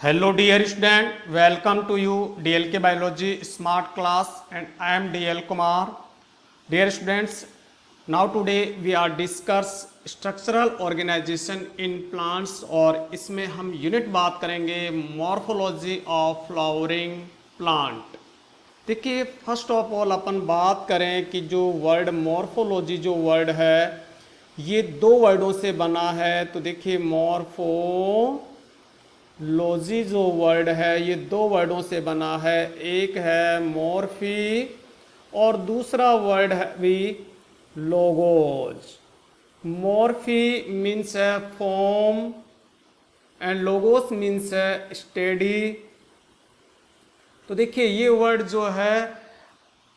Hello dear student, welcome to you DLK Biology Smart Class and I am DL Kumar. Dear students, now today we are discuss structural organization in plants और इसमें हम unit बात करेंगे morphology of flowering plant. देखिए first of all अपन बात करें कि जो वर्ड मॉर्फोलॉजी जो वर्ड है ये दो वर्डों से बना है। तो देखिए मॉर्फोलॉजी जो वर्ड है ये दो वर्डों से बना है, एक है मॉर्फी और दूसरा वर्ड है भी लोगोज। मॉर्फी मीन्स है फॉर्म एंड लोगोस मीन्स है स्टडी। तो देखिए ये वर्ड जो है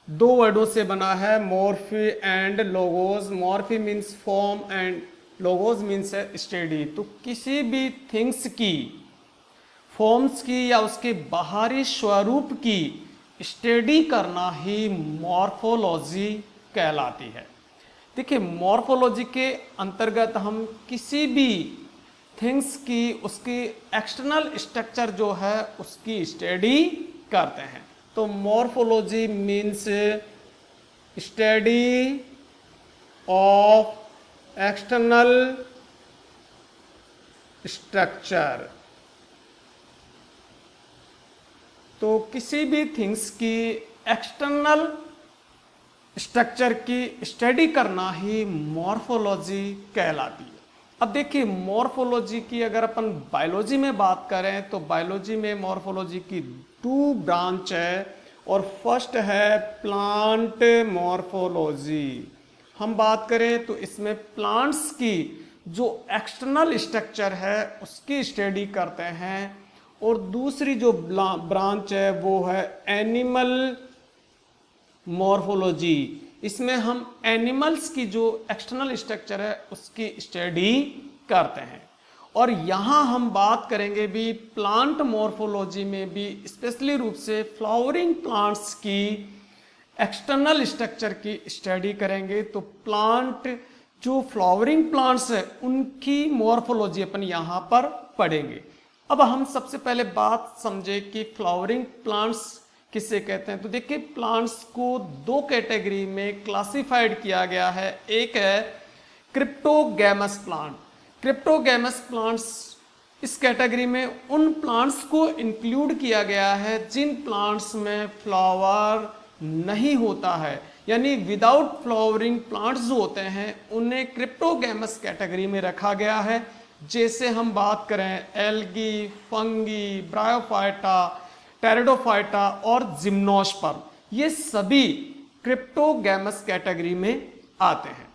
दो वर्डों से बना है, Morphy and logos. Morphy means form and logos means है स्टडी। तो किसी भी थिंग्स की फॉर्म्स की या उसके बाहरी स्वरूप की स्टडी करना ही मॉर्फोलॉजी कहलाती है। देखिए मॉर्फोलॉजी के अंतर्गत हम किसी भी थिंग्स की उसकी एक्सटर्नल स्ट्रक्चर जो है उसकी स्टडी करते हैं। तो morphology means study of external structure. तो किसी भी थिंग्स की एक्सटर्नल स्ट्रक्चर की स्टडी करना ही मॉर्फोलॉजी कहलाती है। अब देखिए मॉर्फोलॉजी की अगर अपन बायोलॉजी में बात करें तो बायोलॉजी में मॉर्फोलॉजी की दो ब्रांच है और फर्स्ट है प्लांट मॉर्फोलॉजी। हम बात करें तो इसमें प्लांट्स की जो एक्सटर्नल स्ट्रक्चर है उसकी स्टडी करते हैं और दूसरी जो ब्रांच है वो है एनिमल मॉर्फोलॉजी। इसमें हम एनिमल्स की जो एक्सटर्नल स्ट्रक्चर है उसकी स्टडी करते हैं। और यहाँ हम बात करेंगे भी प्लांट मॉर्फोलॉजी में भी स्पेशली रूप से फ्लावरिंग प्लांट्स की एक्सटर्नल स्ट्रक्चर की स्टडी करेंगे। तो प्लांट जो फ्लावरिंग प्लांट्स है उनकी मॉर्फोलॉजी अपन यहाँ पर पढ़ेंगे। अब हम सबसे पहले बात समझे कि फ्लावरिंग प्लांट्स किसे कहते हैं। तो देखिए प्लांट्स को दो कैटेगरी में क्लासिफाइड किया गया है, एक है क्रिप्टोगैमस प्लांट। क्रिप्टोगैमस प्लांट्स इस कैटेगरी में उन प्लांट्स को इंक्लूड किया गया है जिन प्लांट्स में फ्लावर नहीं होता है, यानी विदाउट फ्लावरिंग प्लांट्स जो होते हैं उन्हें क्रिप्टोगैमस कैटेगरी में रखा गया है। जैसे हम बात करें एल्गी, फंगी, ब्रायोफाइटा, टेरिडोफाइटा और जिम्नोस्पर्म, ये सभी क्रिप्टोगैमस कैटेगरी में आते हैं।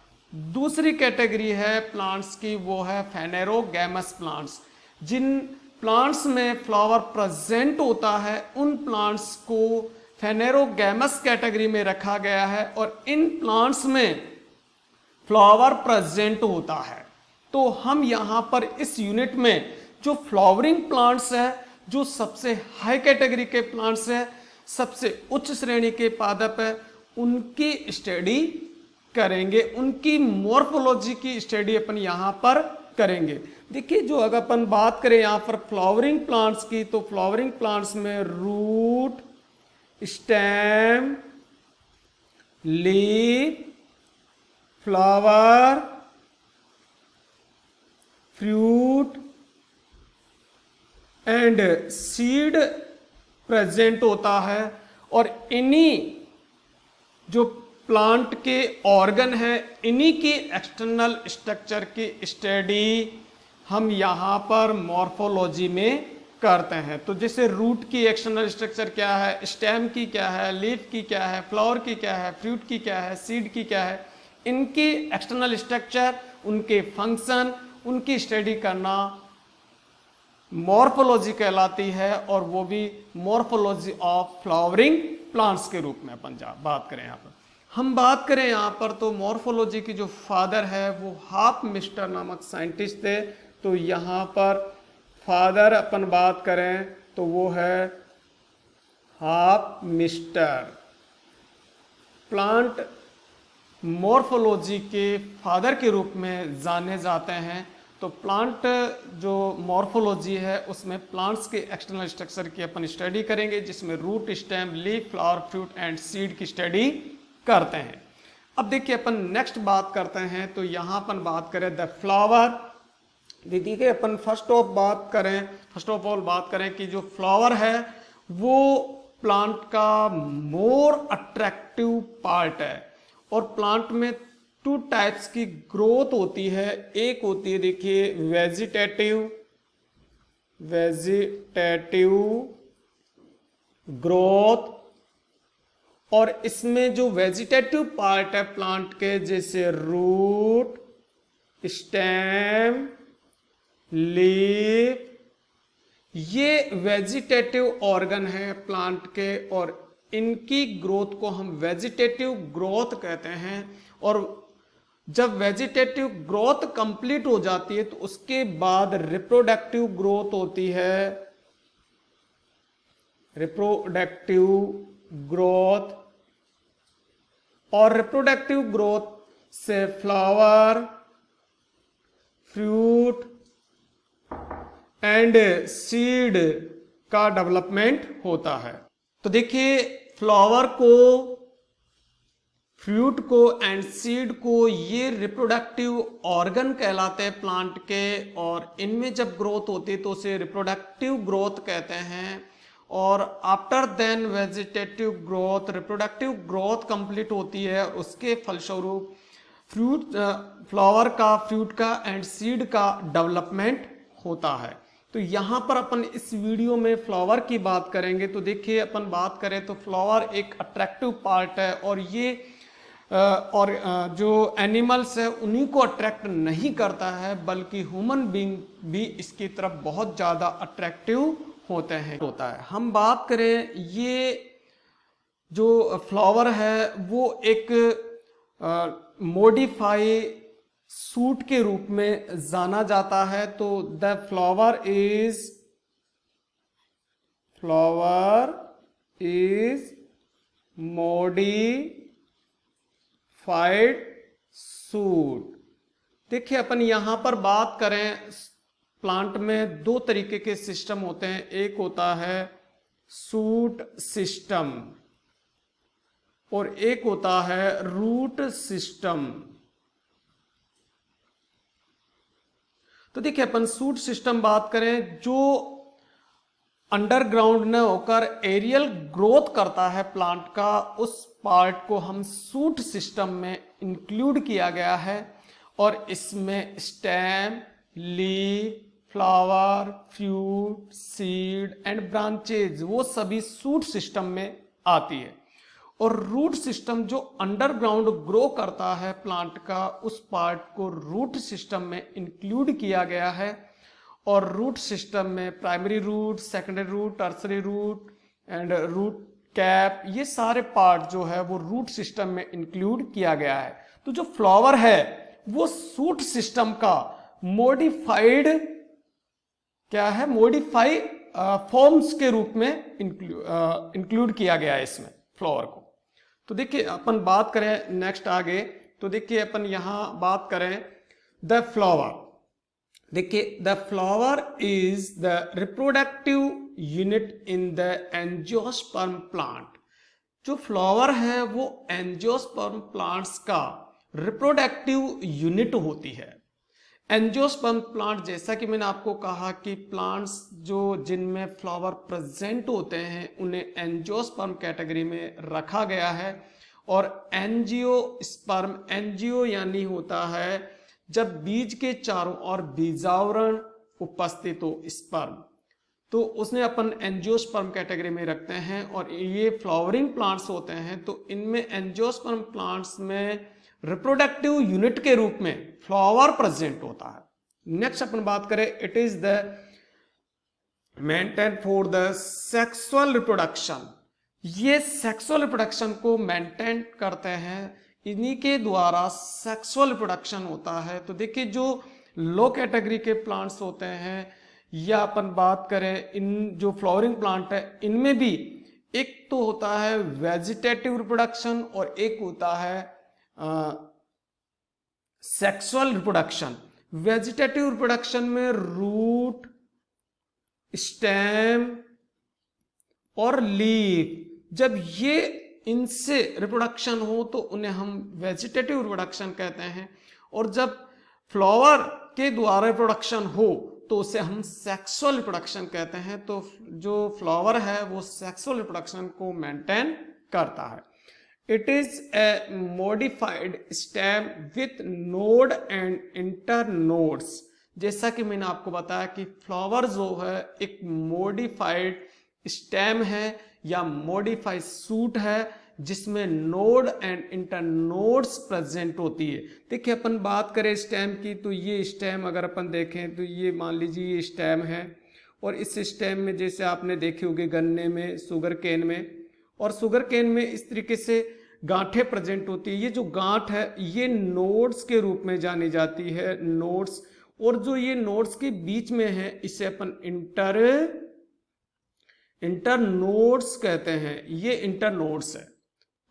दूसरी कैटेगरी है प्लांट्स की, वो है फेनेरोगैमस प्लांट्स। जिन प्लांट्स में फ्लावर प्रेजेंट होता है उन प्लांट्स को फेनेरोगैमस कैटेगरी में रखा गया है और इन प्लांट्स में फ्लावर प्रेजेंट होता है। तो हम यहाँ पर इस यूनिट में जो फ्लावरिंग प्लांट्स है, जो सबसे हाई कैटेगरी के प्लांट्स है, सबसे उच्च श्रेणी के पादप है, उनकी स्टडी करेंगे, उनकी मॉर्फोलॉजी की स्टडी अपन यहाँ पर करेंगे। देखिए जो अगर अपन बात करें यहाँ पर फ्लावरिंग प्लांट्स की, तो फ्लावरिंग प्लांट्स में root, stem, leaf, flower, fruit and seed present होता है। और इन्हीं जो प्लांट के ऑर्गन है इन्हीं की एक्सटर्नल स्ट्रक्चर की स्टडी हम यहाँ पर मॉर्फोलॉजी में करते हैं। तो जैसे रूट की एक्सटर्नल स्ट्रक्चर क्या है, स्टेम की क्या है, लीफ की क्या है, फ्लावर की क्या है, फ्रूट की क्या है, सीड की क्या है, इनकी एक्सटर्नल स्ट्रक्चर, उनके फंक्शन, उनकी स्टडी करना मॉर्फोलॉजी कहलाती है और वो भी मॉर्फोलॉजी ऑफ फ्लावरिंग प्लांट्स के रूप में अपन बात करें। यहाँ पर हम बात करें यहाँ पर तो मॉर्फोलॉजी की जो फादर है वो हाफ मिस्टर नामक साइंटिस्ट थे। तो यहाँ पर फादर अपन बात करें तो वो है हाफ मिस्टर। प्लांट मॉर्फोलॉजी के फादर के रूप में जाने जाते हैं। तो प्लांट जो मॉर्फोलॉजी है उसमें प्लांट्स के एक्सटर्नल स्ट्रक्चर की अपन स्टडी करेंगे, जिसमें root, stem, leaf, flower, fruit and seed की स्टडी करते हैं। अब देखिए अपन नेक्स्ट बात करते हैं, तो यहाँ अपन बात करें द फ्लावर। देखिए अपन फर्स्ट ऑफ ऑल बात करें कि जो फ्लावर है वो प्लांट का मोर अट्रैक्टिव पार्ट है, और प्लांट में 2 टाइप्स की ग्रोथ होती है। एक होती है देखिए वेजिटेटिव ग्रोथ, और इसमें जो वेजिटेटिव पार्ट है प्लांट के, जैसे रूट, स्टेम, लीफ, ये वेजिटेटिव ऑर्गन है प्लांट के, और इनकी ग्रोथ को हम वेजिटेटिव ग्रोथ कहते हैं। और जब वेजिटेटिव ग्रोथ कंप्लीट हो जाती है तो उसके बाद रिप्रोडक्टिव ग्रोथ होती है, रिप्रोडक्टिव ग्रोथ, और रिप्रोडक्टिव ग्रोथ से फ्लावर, फ्रूट एंड सीड का डेवलपमेंट होता है। तो देखिए फ्लावर को, फ्रूट को एंड सीड को ये रिप्रोडक्टिव ऑर्गन कहलाते हैं प्लांट के, और इनमें जब ग्रोथ होती है तो उसे रिप्रोडक्टिव ग्रोथ कहते हैं। और after then vegetative growth, reproductive growth complete होती है, उसके फलस्वरूप फ्लावर का, फ्रूट का एंड सीड का डेवलपमेंट होता है। तो यहाँ पर अपन इस वीडियो में फ्लावर की बात करेंगे। तो देखिए अपन बात करें तो फ्लावर एक अट्रैक्टिव पार्ट है, और ये जो एनिमल्स है उन्हीं को अट्रैक्ट नहीं करता है, बल्कि ह्यूमन बीइंग भी इसकी तरफ बहुत ज़्यादा अट्रैक्टिव होता है। हम बात करें, ये जो फ्लावर है वो एक मॉडिफाई सूट के रूप में जाना जाता है। तो the flower is modified suit. देखिए अपन यहां पर बात करें, प्लांट में 2 तरीके के सिस्टम होते हैं। एक होता है सूट सिस्टम और एक होता है रूट सिस्टम। तो देखिए अपन सूट सिस्टम बात करें, जो अंडरग्राउंड न होकर एरियल ग्रोथ करता है प्लांट का, उस पार्ट को हम सूट सिस्टम में इंक्लूड किया गया है। और इसमें stem, leaf, flower, fruit, seed and branches, वो सभी सूट सिस्टम में आती है। और रूट सिस्टम जो अंडरग्राउंड ग्रो करता है प्लांट का, उस पार्ट को रूट सिस्टम में इंक्लूड किया गया है। और रूट सिस्टम में primary root, secondary root, tertiary root and root cap, ये सारे पार्ट जो है वो रूट सिस्टम में इंक्लूड किया गया है। तो जो फ्लावर है वो सूट सिस्टम का मॉडिफाइड क्या है, मॉडिफाई फॉर्म्स के रूप में इंक्लूड किया गया है इसमें फ्लावर को। तो देखिए अपन बात करें नेक्स्ट आगे, तो देखिए अपन यहां बात करें द फ्लावर। देखिए the flower is the reproductive unit in the angiosperm plant. जो फ्लावर है वो एंजियोस्पर्म प्लांट्स का रिप्रोडक्टिव यूनिट होती है। एंजियोस्पर्म प्लांट, जैसा कि मैंने आपको कहा कि प्लांट्स जो जिनमें फ्लावर प्रेजेंट होते हैं उन्हें एंजियोस्पर्म कैटेगरी में रखा गया है। और एंजियोस्पर्म, एंजियो यानी होता है जब बीज के चारों ओर बीजावरण उपस्थित हो स्पर्म, तो उसने अपन एंजियोस्पर्म कैटेगरी में रखते हैं। और ये फ्लावरिंग प्लांट्स होते हैं, तो इनमें एंजियोस्पर्म प्लांट्स में रिप्रोडक्टिव यूनिट के रूप में फ्लावर प्रेजेंट होता है। नेक्स्ट अपन बात करें, it is the maintain for the sexual reproduction. ये सेक्सुअल रिप्रोडक्शन को मेंटेन करते हैं, इन्हीं के द्वारा सेक्सुअल रिप्रोडक्शन होता है। तो देखिए जो लो कैटेगरी के प्लांट्स होते हैं, या अपन बात करें इन जो फ्लावरिंग प्लांट है, इनमें भी एक तो होता है वेजिटेटिव रिप्रोडक्शन और एक होता है सेक्सुअल रिप्रोडक्शन। वेजिटेटिव रिप्रोडक्शन में रूट, स्टेम और लीफ, जब ये इनसे रिप्रोडक्शन हो तो उन्हें हम वेजिटेटिव रिप्रोडक्शन कहते हैं, और जब फ्लावर के द्वारा रिप्रोडक्शन हो तो उसे हम सेक्सुअल रिप्रोडक्शन कहते हैं। तो जो फ्लावर है वो सेक्सुअल रिप्रोडक्शन को मेंटेन करता है। It is a modified stem with node and internodes. जैसा कि मैंने आपको बताया कि फ्लावर जो है एक मॉडिफाइड स्टेम है या मॉडिफाइड सूट है जिसमें नोड एंड इंटरनोड्स प्रेजेंट होती है। देखिए अपन बात करें स्टेम की, तो ये स्टेम अगर अपन देखें तो ये मान लीजिए ये स्टेम है, और इस स्टेम में जैसे आपने देखे होंगे गन्ने में, शुगर केन में, और शुगर केन में इस तरीके से गांठें प्रेजेंट होती है। ये जो गांठ है ये नोड्स के रूप में जानी जाती है, नोड्स, और जो ये नोड्स के बीच में है इसे अपन इंटरनोड्स कहते हैं। ये इंटरनोड्स है,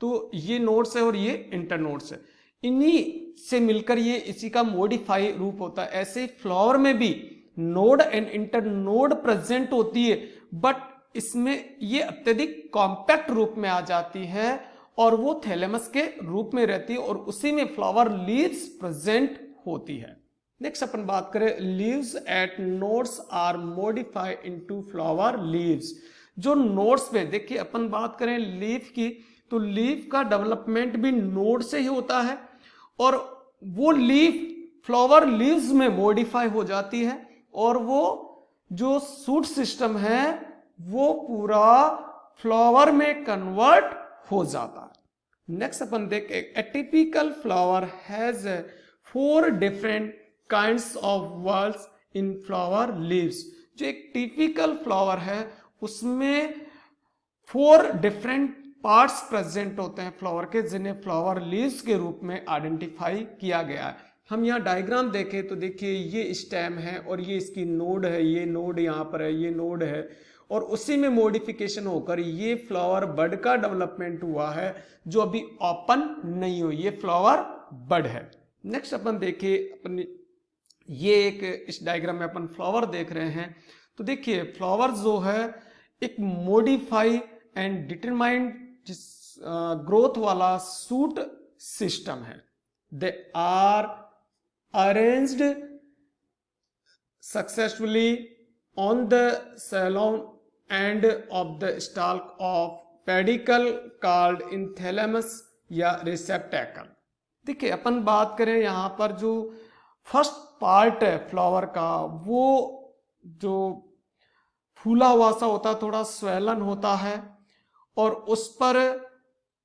तो ये नोड्स है और ये इंटरनोड्स है, इन्हीं से मिलकर ये इसी का मॉडिफाई रूप होता है। ऐसे फ्लावर में भी नोड एंड इंटरनोड प्रेजेंट होती है, बट इसमें ये अत्यधिक कॉम्पैक्ट रूप में आ जाती है और वो थैलेमस के रूप में रहती है, और उसी में फ्लावर लीव्स प्रेजेंट होती है। नेक्स्ट अपन बात करें, leaves at nodes are modified into flower leaves. जो नोड्स पे देखिए अपन बात करें लीफ की, तो लीफ का डेवलपमेंट भी नोड से ही होता है, और वो लीफ फ्लावर लीव्स में मॉडिफाई हो जाती है, और वो जो सूट सिस्टम है वो पूरा फ्लावर में कन्वर्ट हो जाता है। नेक्स्ट अपन देखें, ए typical flower has 4 different kinds of words in flower leaves. जो एक टिपिकल फ्लावर है उसमें 4 डिफरेंट पार्ट्स प्रेजेंट होते हैं फ्लावर के, जिन्हें फ्लावर लीव्स के रूप में आइडेंटिफाई किया गया है। हम यहाँ डायग्राम देखें तो देखिए ये स्टेम है और ये इसकी नोड है, ये नोड यहाँ पर है, ये नोड है, और उसी में मॉडिफिकेशन होकर ये फ्लावर बड का डेवलपमेंट हुआ है जो अभी ओपन नहीं हुई, ये फ्लावर बड है। नेक्स्ट अपन देखिए, अपन ये एक इस डायग्राम में अपन फ्लावर देख रहे हैं, तो देखिए फ्लावर जो है एक मॉडिफाई एंड डिटरमाइंड ग्रोथ वाला सूट सिस्टम है। They are arranged successfully on the swollen end of the stalk of pedicel called in thalamus या रिसेप्टेकल। देखिए अपन बात करें यहाँ पर जो फर्स्ट पार्ट है फ्लावर का, वो जो फूला हुआ सा होता है, थोड़ा स्वेलन होता है, और उस पर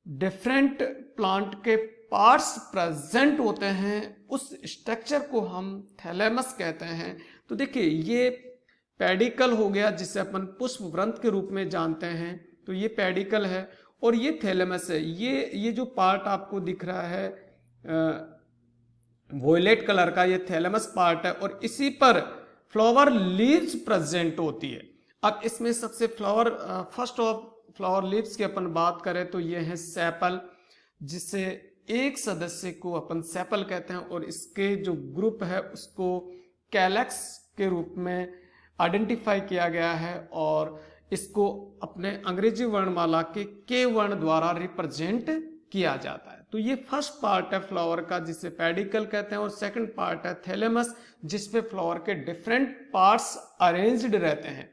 डिफरेंट प्लांट के पार्ट्स प्रेजेंट होते हैं, उस स्ट्रक्चर को हम थैलेमस कहते हैं। तो देखिए ये पेडिकल हो गया जिसे अपन पुष्प व्रंत के रूप में जानते हैं, तो ये पेडिकल है, और ये थैलेमस है। ये जो पार्ट आपको दिख रहा है वॉयलेट कलर का, ये थैलेमस पार्ट है, और इसी पर फ्लावर लीव्स प्रेजेंट होती है। अब इसमें सबसे फर्स्ट ऑफ फ्लावर लीव्स की अपन बात करें तो ये है सेपल, जिसे एक सदस्य को अपन सेपल कहते हैं, और इसके जो ग्रुप है उसको कैलेक्स के रूप में आइडेंटिफाई किया गया है, और इसको अपने अंग्रेजी वर्णमाला के वर्ण द्वारा रिप्रेजेंट किया जाता है। तो ये फर्स्ट पार्ट है फ्लावर का जिसे पेडिकल कहते हैं, और सेकंड पार्ट है थैलेमस जिसपे फ्लावर के डिफरेंट पार्ट्स अरेंज्ड रहते हैं।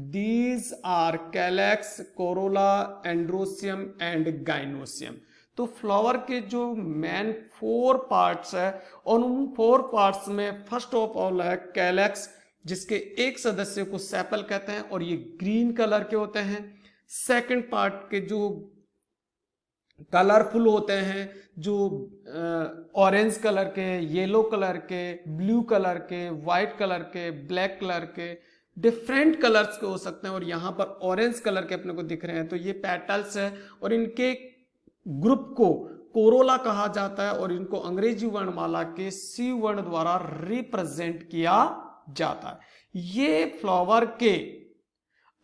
These are calyx, corolla, androsium and gynoecium। तो फ्लावर के जो मेन 4 पार्ट्स है, और उन 4 पार्ट्स में फर्स्ट ऑफ ऑल है कैलेक्स, जिसके एक सदस्य को सेपल कहते हैं, और ये ग्रीन कलर के होते हैं। सेकंड पार्ट के जो कलरफुल होते हैं, जो ऑरेंज कलर के, येलो कलर के, ब्लू कलर के, व्हाइट कलर के, ब्लैक कलर के, डिफरेंट कलर्स के हो सकते हैं, और यहाँ पर ऑरेंज कलर के अपने को दिख रहे हैं, तो ये पेटल्स है, और इनके ग्रुप को कोरोला कहा जाता है, और इनको अंग्रेजी वर्णमाला के सी वर्ण द्वारा रिप्रेजेंट किया जाता है। ये फ्लावर के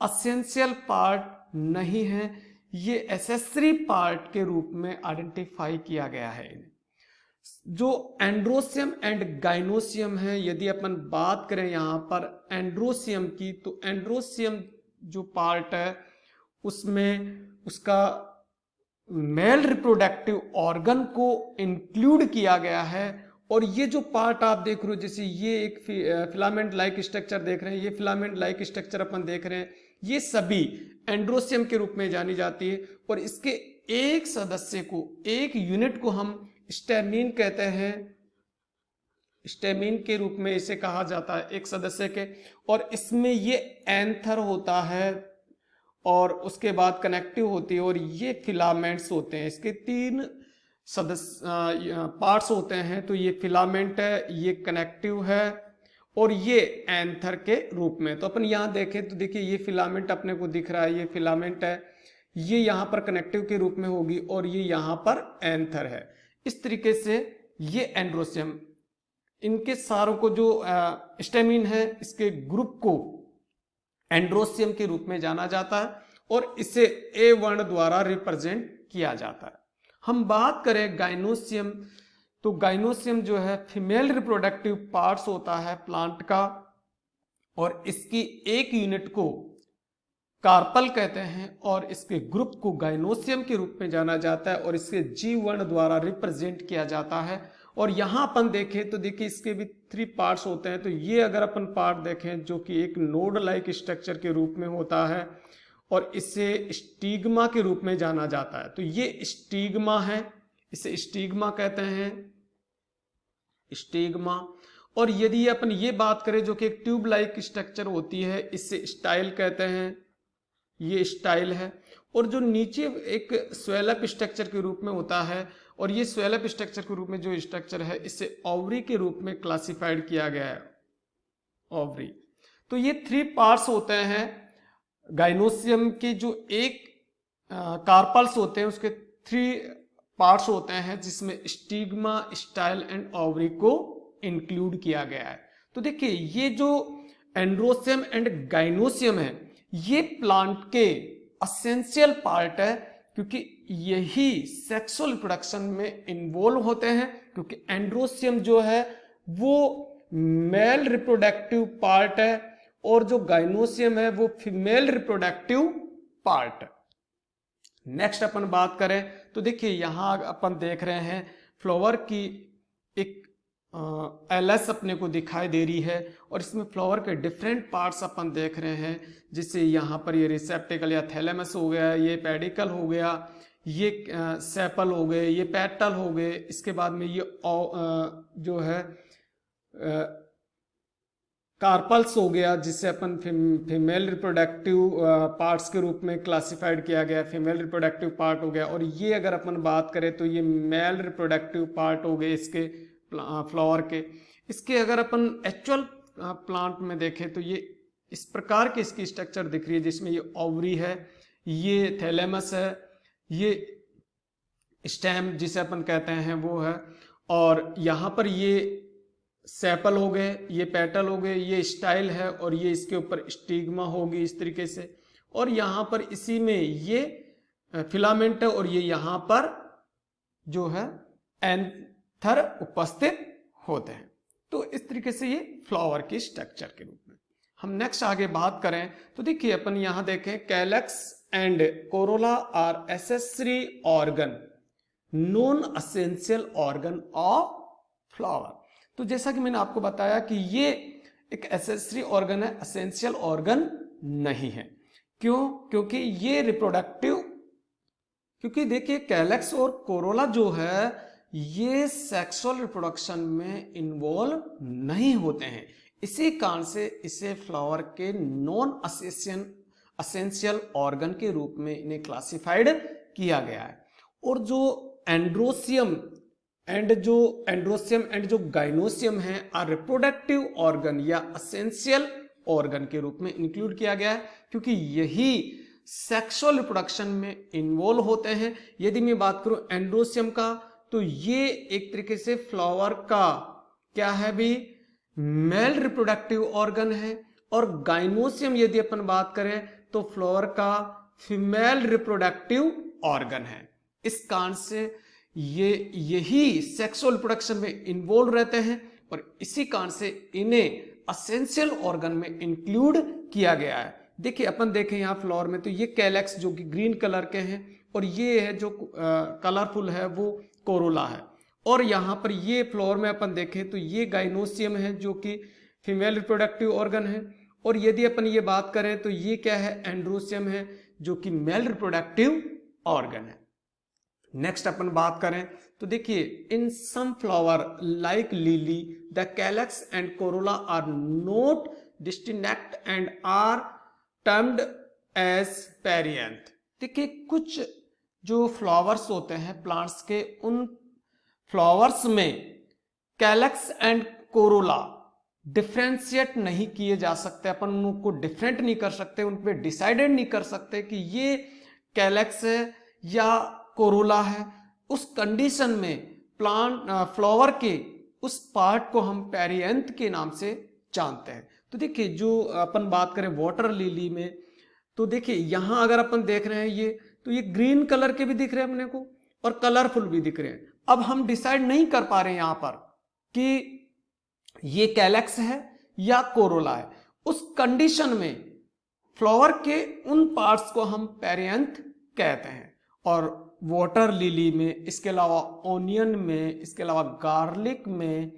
एसेंशियल पार्ट नहीं है, ये एसेसरी पार्ट के रूप में आइडेंटिफाई किया गया है। जो एंड्रोसियम एंड गाइनोसियम है, यदि अपन बात करें यहां पर एंड्रोसियम की, तो एंड्रोसियम जो पार्ट है उसमें उसका मेल रिप्रोडक्टिव ऑर्गन को इंक्लूड किया गया है। और ये जो पार्ट आप देख रहे हो, जैसे ये एक फिलामेंट लाइक स्ट्रक्चर देख रहे हैं, ये फिलामेंट लाइक स्ट्रक्चर अपन देख रहे हैं, ये सभी एंड्रोसियम के रूप में जानी जाती है। और इसके एक सदस्य को, एक यूनिट को हम स्टेमिन कहते हैं, स्टेमिन के रूप में इसे कहा जाता है एक सदस्य के। और इसमें ये एंथर होता है और उसके बाद कनेक्टिव होती है, और ये फिलामेंट्स होते हैं। इसके 3 सदस्य पार्ट्स होते हैं, तो ये फिलामेंट है, ये कनेक्टिव है और ये एंथर के रूप में। तो अपन यहां देखें तो देखिए ये फिलामेंट अपने को दिख रहा है, ये फिलामेंट है, ये यहां पर कनेक्टिव के रूप में होगी और ये यहां पर एंथर है। इस तरीके से ये एंड्रोसियम, इनके सारों को जो स्टेमिन है, इसके ग्रुप को एंड्रोसियम के रूप में जाना जाता है और इसे ए वर्ण द्वारा रिप्रेजेंट किया जाता है। हम बात करें गाइनोसियम, तो गाइनोसियम जो है फीमेल रिप्रोडक्टिव पार्ट्स होता है प्लांट का, और इसकी एक यूनिट को कार्पल कहते हैं और इसके ग्रुप को गाइनोसियम के रूप में जाना जाता है और इसके जी वर्ण द्वारा रिप्रेजेंट किया जाता है। और यहां अपन देखें तो देखिए इसके भी 3 पार्ट्स होते हैं। तो ये अगर अपन पार्ट देखें जो कि एक नोड लाइक स्ट्रक्चर के रूप में होता है और इसे स्टिग्मा के रूप में जाना जाता है। तो ये स्टिग्मा है, इसे स्टिग्मा कहते हैं, स्टिग्मा। और यदि अपन ये बात करें जो कि एक ट्यूब लाइक स्ट्रक्चर होती है, इसे स्टाइल कहते हैं, ये स्टाइल है। और जो नीचे एक स्वेलअप स्ट्रक्चर के रूप में होता है, और ये स्वेलअप स्ट्रक्चर के रूप में जो स्ट्रक्चर है इसे ओवरी के रूप में क्लासिफाइड किया गया है, ओवरी। तो ये 3 पार्ट्स होते हैं गाइनोसियम के। जो एक कार्पल्स होते हैं उसके 3 पार्ट्स होते हैं, जिसमें स्टिग्मा, स्टाइल एंड ओवरी को इंक्लूड किया गया है। तो देखिए ये जो एंड्रोसियम एंड गाइनोसियम है, ये प्लांट के एसेंशियल पार्ट है, क्योंकि यही सेक्सुअल रिप्रोडक्शन में इन्वॉल्व होते हैं। क्योंकि एंड्रोसियम जो है वो मेल रिप्रोडक्टिव पार्ट है और जो गाइनोसियम है वो फीमेल रिप्रोडक्टिव पार्ट है। नेक्स्ट अपन बात करें तो देखिए यहां अपन देख रहे हैं फ्लावर की एक एलएस अपने को दिखाई दे रही है और इसमें फ्लावर के डिफरेंट पार्ट्स अपन देख रहे हैं। जैसे यहाँ पर ये रिसेप्टिकल या थैलेमस हो गया, ये पेडिकल हो गया, ये सेपल हो गए, ये पेटल हो गए। इसके बाद में ये जो है कार्पल्स हो गया, जिसे अपन फीमेल रिप्रोडक्टिव पार्ट्स के रूप में क्लासिफाइड किया गया, फीमेल रिप्रोडक्टिव पार्ट हो गया। और ये अगर अपन बात करें तो ये मेल रिप्रोडक्टिव पार्ट हो गए इसके फ्लावर के। इसके अगर अपन एक्चुअल प्लांट में देखें तो ये इस प्रकार की इसकी स्ट्रक्चर दिख रही है, जिसमें ये ओवरी है, ये थैलेमस है, ये स्टेम जिसे अपन कहते हैं वो है, और यहाँ पर ये सेपल हो गए, ये पेटल हो गए, ये स्टाइल है और ये इसके ऊपर स्टिग्मा होगी इस तरीके से। और यहाँ पर इसी में ये फिलामेंट है और ये यहाँ पर जो है एंथर उपस्थित होते हैं। तो इस तरीके से ये फ्लावर की स्ट्रक्चर के रूप में। हम नेक्स्ट आगे बात करें तो देखिए अपन यहां देखें calyx and corolla are accessory organ non essential organ of flower. तो जैसा कि मैंने आपको बताया कि ये एक एसेसरी ऑर्गन है, एसेंशियल ऑर्गन नहीं है। क्यों? क्योंकि ये रिप्रोडक्टिव, क्योंकि देखिए कैलेक्स और कोरोला जो है ये सेक्सुअल रिप्रोडक्शन में इन्वॉल्व नहीं होते हैं। इसी कारण से इसे फ्लावर के नॉन एसेंशियल ऑर्गन के रूप में इन्हें क्लासिफाइड किया गया है। और जो एंड्रोसियम एंड जो गाइनोसियम है आर रिप्रोडक्टिव ऑर्गन या एसेंशियल ऑर्गन के रूप में इंक्लूड किया गया है, क्योंकि यही सेक्सुअल रिप्रोडक्शन में इन्वॉल्व होते हैं। यदि मैं बात करूं एंड्रोसियम का, तो ये एक तरीके से फ्लावर का क्या है भी मेल रिप्रोडक्टिव ऑर्गन है, और गाइनोसियम यदि अपन बात करें तो फ्लावर का फीमेल रिप्रोडक्टिव ऑर्गन है। इस कारण से ये यही सेक्सुअल रिप्रोडक्शन में इन्वॉल्व रहते हैं और इसी कारण से इन्हें असेंशियल ऑर्गन में इंक्लूड किया गया है। देखिए अपन देखें यहाँ फ्लावर में तो ये कैलेक्स जो कि ग्रीन कलर के हैं और ये है जो कलरफुल है वो कोरोला है। और यहाँ पर ये फ्लावर में अपन देखें तो ये गाइनोसियम है जो कि फीमेल रिप्रोडक्टिव ऑर्गन है। और यदि अपन ये बात करें तो ये क्या है, एंड्रोसियम है जो कि मेल रिप्रोडक्टिव ऑर्गन है। नेक्स्ट अपन बात करें तो देखिए in some flower like lily the calyx and corolla are not distinct and are termed as perianth. देखिए कुछ जो फ्लावर्स होते हैं प्लांट्स के, उन फ्लावर्स में कैलेक्स एंड कोरोला डिफ्रेंशिएट नहीं किए जा सकते, अपन उनको डिफरेंट नहीं कर सकते, उन पे डिसाइडेड नहीं कर सकते कि ये कैलेक्स है या कोरोला है। उस कंडीशन में प्लांट फ्लावर के उस पार्ट को हम पेरिएंथ के नाम से जानते हैं। तो देखिए जो अपन बात करें वाटर लिली में तो देखिए यहां अगर अपन देख रहे हैं ये तो ये ग्रीन कलर के भी दिख रहे हैं अपने को और कलरफुल भी दिख रहे हैं। अब हम डिसाइड नहीं कर पा रहे हैं यहां पर कि ये कैलेक्स है या कोरोला है। उस कंडीशन में फ्लावर के उन पार्ट्स को हम पेरिएंथ कहते हैं। और वाटर लिली में, इसके अलावा ओनियन में, इसके अलावा गार्लिक में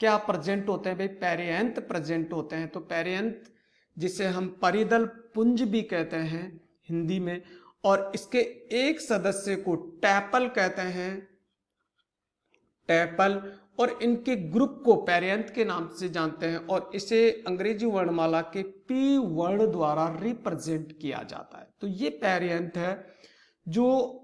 क्या प्रेजेंट होते हैं भाई, पेरिएंथ प्रेजेंट होते हैं। तो पेरिएंथ जिसे हम परिदल पुंज भी कहते हैं हिंदी में, और इसके एक सदस्य को टैपल कहते हैं, टैपल, और इनके ग्रुप को पेरिएंथ के नाम से जानते हैं। और इसे अंग्रेजी वर्णमाला के पी वर्ण द्वारा रिप्रेजेंट किया जाता है। तो ये पेरिएंथ है जो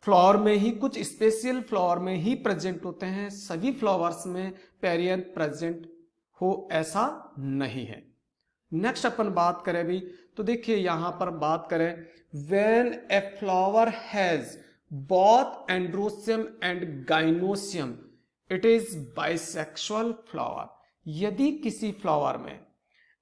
फ्लावर में ही, कुछ स्पेशल फ्लावर में ही प्रेजेंट होते हैं, सभी फ्लावर्स में पेरिएंथ प्रेजेंट हो ऐसा नहीं है। नेक्स्ट अपन बात करें भी तो देखिए यहां पर बात करें when a flower has both androecium and gynoecium it is bisexual flower. यदि किसी फ्लावर में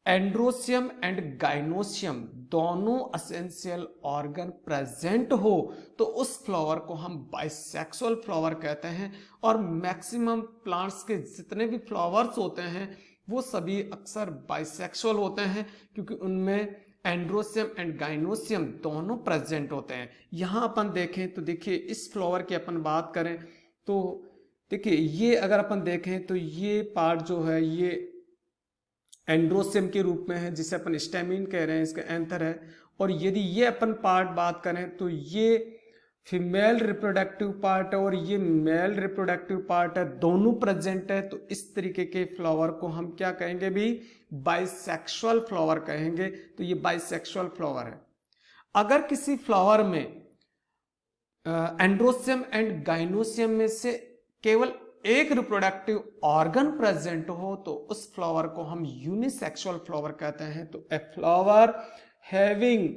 एंड्रोसियम एंड गाइनोसियम दोनों एसेंशियल ऑर्गन प्रेजेंट हो तो उस फ्लावर को हम बाइसेक्सुअल फ्लावर कहते हैं। और मैक्सिमम प्लांट्स के जितने भी फ्लावर्स होते हैं वो सभी अक्सर बाइसेक्सुअल होते हैं क्योंकि उनमें एंड्रोसियम एंड गाइनोसियम दोनों प्रेजेंट होते हैं। यहां अपन देखें तो देखिए इस फ्लावर की अपन बात करें तो देखिए ये अगर अपन देखें तो ये पार्ट जो है ये एंड्रोसियम के रूप में है जिसे अपन स्टेमिन कह रहे हैं, इसका एंथर है। और यदि ये अपन पार्ट बात करें तो ये फीमेल रिप्रोडक्टिव पार्ट है और ये मेल रिप्रोडक्टिव पार्ट है, दोनों प्रेजेंट है। तो इस तरीके के फ्लावर को हम क्या कहेंगे भी, बाइसेक्सुअल फ्लावर कहेंगे। तो ये बाइसेक्सुअल फ्लावर है। अगर किसी फ्लावर में एंड्रोसियम एंड गाइनोसियम में से केवल एक रिप्रोडक्टिव ऑर्गन प्रेजेंट हो तो उस फ्लावर को हम यूनिसेक्सुअल फ्लावर कहते हैं। तो a flower having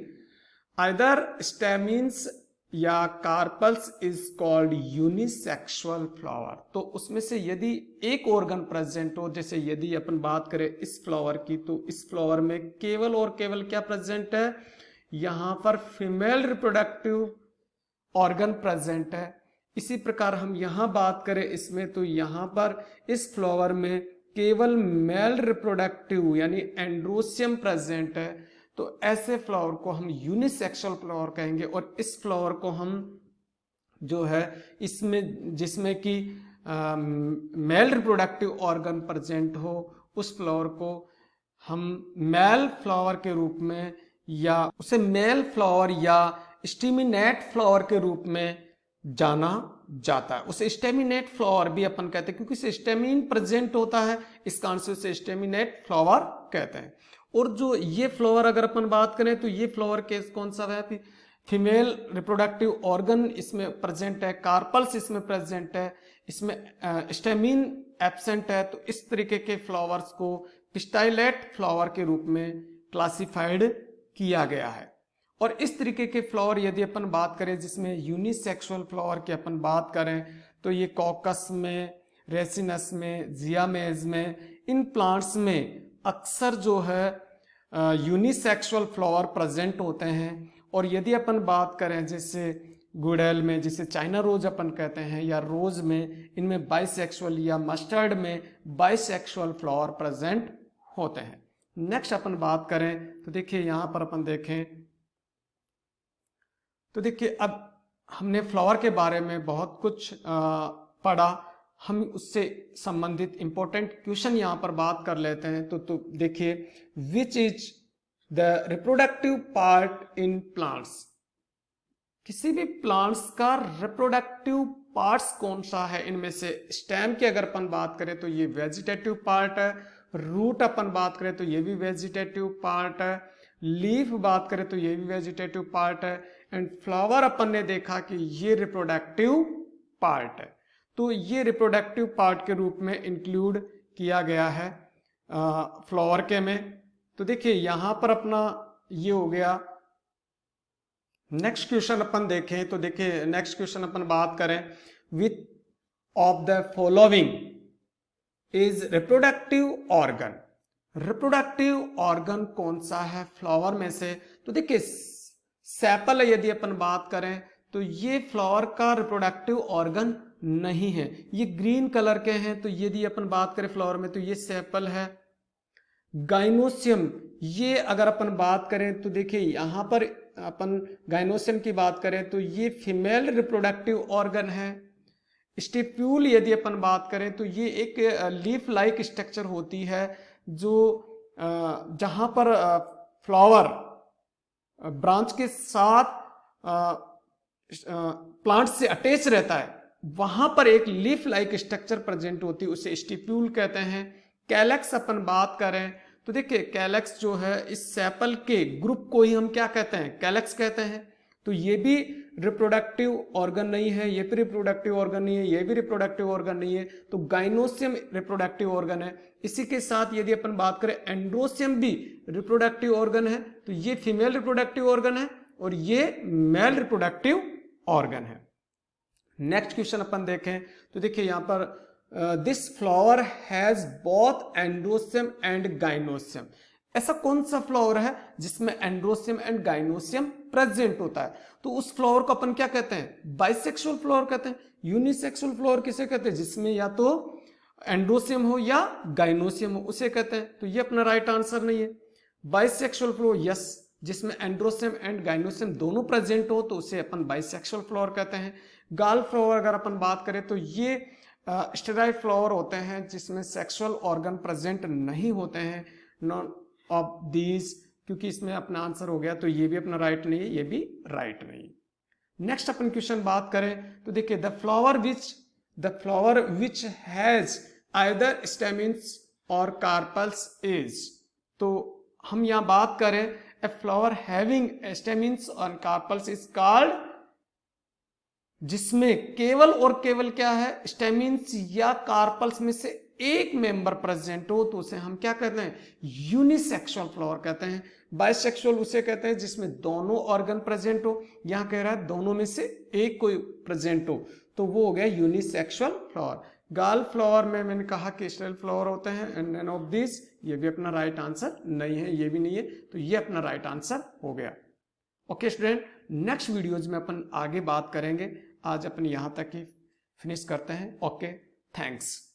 either stamens या carpels is called unisexual flower. तो उसमें से यदि एक ऑर्गन प्रेजेंट हो, जैसे यदि अपन बात करें इस फ्लावर की तो इस फ्लावर में केवल और केवल क्या प्रेजेंट है, यहां पर फीमेल रिप्रोडक्टिव ऑर्गन प्रेजेंट है। इसी प्रकार हम यहां बात करें इसमें तो यहां पर इस फ्लावर में केवल मेल रिप्रोडक्टिव यानी एंड्रोसियम प्रेजेंट है। तो ऐसे फ्लावर को हम यूनिसेक्सुअल फ्लावर कहेंगे। और इस फ्लावर को हम जो है इसमें जिसमें कि मेल रिप्रोडक्टिव ऑर्गन प्रेजेंट हो उस फ्लावर को हम मेल फ्लावर के रूप में या उसे मेल फ्लावर या स्टेमिनेट फ्लावर के रूप में जाना जाता है। उसे स्टेमिनेट फ्लावर भी अपन कहते हैं क्योंकि इसे स्टेमिन प्रेजेंट होता है, इस कारण से उसे स्टेमिनेट फ्लावर कहते हैं। और जो ये फ्लावर अगर अपन बात करें तो ये फ्लावर केस कौन सा है, फीमेल रिप्रोडक्टिव ऑर्गन इसमें प्रेजेंट है, कार्पल्स इसमें प्रेजेंट है, इसमें स्टेमिन एब्सेंट है। तो इस तरीके के फ्लावर्स को पिस्टाइलेट फ्लावर के रूप में क्लासिफाइड किया गया है। और इस तरीके के फ्लावर यदि अपन बात करें जिसमें यूनिसेक्सुअल फ्लावर की अपन बात करें तो ये कॉकस में, रेसिनस में, जियामेज में, इन प्लांट्स में अक्सर जो है यूनिसेक्सुअल फ्लावर प्रेजेंट होते हैं। और यदि अपन बात करें जैसे गुड़ैल में जिसे चाइना रोज अपन कहते हैं, या रोज में, इनमें बाइसेक्सुअल, या मस्टर्ड में बाइसेक्सुअल फ्लावर प्रेजेंट होते हैं। नेक्स्ट अपन बात करें तो देखिए यहां पर अपन देखें तो देखिए अब हमने फ्लावर के बारे में बहुत कुछ पढ़ा, हम उससे संबंधित इंपॉर्टेंट क्वेश्चन यहां पर बात कर लेते हैं। तो देखिए, which is the reproductive part in plants, किसी भी प्लांट्स का रिप्रोडक्टिव पार्ट्स कौन सा है इनमें से। स्टेम की अगर अपन बात करें तो ये वेजिटेटिव पार्ट है, रूट अपन बात करें तो ये भी वेजिटेटिव पार्ट है, लीफ बात करें तो ये भी वेजिटेटिव पार्ट है, एंड फ्लावर अपन ने देखा कि ये रिप्रोडक्टिव पार्ट है। तो ये रिप्रोडक्टिव पार्ट के रूप में इंक्लूड किया गया है फ्लावर के में। तो देखिए यहां पर अपना ये हो गया। नेक्स्ट क्वेश्चन अपन देखें तो देखिए नेक्स्ट क्वेश्चन अपन बात करें, which of the following is reproductive organ, reproductive organ कौन सा है फ्लावर में से। तो देखिए सेपल यदि अपन बात करें तो ये फ्लावर का रिप्रोडक्टिव ऑर्गन नहीं है, ये ग्रीन कलर के हैं। तो यदि अपन बात करें फ्लावर में तो ये सेपल है। गाइनोसियम, ये अगर अपन बात करें तो देखिए यहां पर अपन गाइनोसियम की बात करें तो ये फीमेल रिप्रोडक्टिव ऑर्गन है। स्टिप्यूल यदि अपन बात करें तो ये एक लीफ लाइक स्ट्रक्चर होती है जो जहां पर फ्लावर ब्रांच के साथ प्लांट से अटैच रहता है, वहां पर एक लीफ लाइक स्ट्रक्चर प्रेजेंट होती है, उसे स्टिप्यूल कहते हैं। कैलेक्स अपन बात करें तो देखिए कैलेक्स जो है इस सेपल के ग्रुप को ही हम क्या कहते हैं, कैलेक्स कहते हैं। तो ये भी रिप्रोडक्टिव ऑर्गन नहीं है, ये भी रिप्रोडक्टिव ऑर्गन नहीं है, ये भी रिप्रोडक्टिव ऑर्गन नहीं है। तो गाइनोसियम रिप्रोडक्टिव ऑर्गन है। इसी के साथ यदि अपन बात करें एंड्रोसियम भी रिप्रोडक्टिव ऑर्गन है। तो ये फीमेल रिप्रोडक्टिव ऑर्गन है और ये मेल रिप्रोडक्टिव ऑर्गन है। नेक्स्ट क्वेश्चन अपन देखें तो देखिए यहां पर this flower has both androecium and gynoecium, ऐसा कौन सा फ्लावर है जिसमें एंड्रोसियम एंड गाइनोसियम प्रेजेंट होता है। तो उस फ्लावर को अपन क्या कहते हैं, बाइसेक्सुअल फ्लावर कहते हैं। यूनिसेक्सुअल फ्लावर किसे कहते हैं, जिसमें या तो एंड्रोसियम हो या गाइनोसियम हो, उसे कहते हैं। तो ये अपना राइट आंसर नहीं है। बाइसेक्सुअल फ्लावर यस, जिसमें एंड्रोसियम एंड गाइनोसियम दोनों प्रेजेंट हो तो उसे अपन बाइसेक्सुअल फ्लावर कहते हैं। गाल फ्लावर अगर अपन बात करें तो ये स्टेराइल फ्लावर होते हैं जिसमें सेक्सुअल ऑर्गन प्रेजेंट नहीं होते हैं। नॉन ऑफ दीज, क्योंकि इसमें अपना आंसर हो गया तो ये भी अपना राइट नहीं है, ये भी राइट नहीं। नेक्स्ट अपन क्वेश्चन बात करें तो देखिए the flower which has either stamens or carpels is. तो हम यहां बात करें ए flower having स्टेमिन्स or carpels is called, जिसमें केवल और केवल क्या है, स्टेमिन्स या कार्पल्स में से एक मेंबर प्रेजेंट हो तो उसे हम क्या कहते हैं, यूनिसेक्सुअल फ्लावर कहते हैं। बाइसेक्सुअल उसे कहते हैं जिसमें दोनों ऑर्गन प्रेजेंट हो, यहां कह रहा है दोनों में से एक कोई प्रेजेंट हो तो वो हो गया यूनिसेक्सुअल फ्लावर। गाल फ्लावर में मैंने कहा कि स्टेराइल फ्लावर होते हैं एंड नन ऑफ दिस, ये भी अपना राइट आंसर नहीं है, ये भी नहीं है, तो ये अपना राइट आंसर हो गया। ओके स्टूडेंट, नेक्स्ट वीडियोज में अपन आगे बात करेंगे। आज अपन यहां तक ही फिनिश करते हैं। Okay, thanks.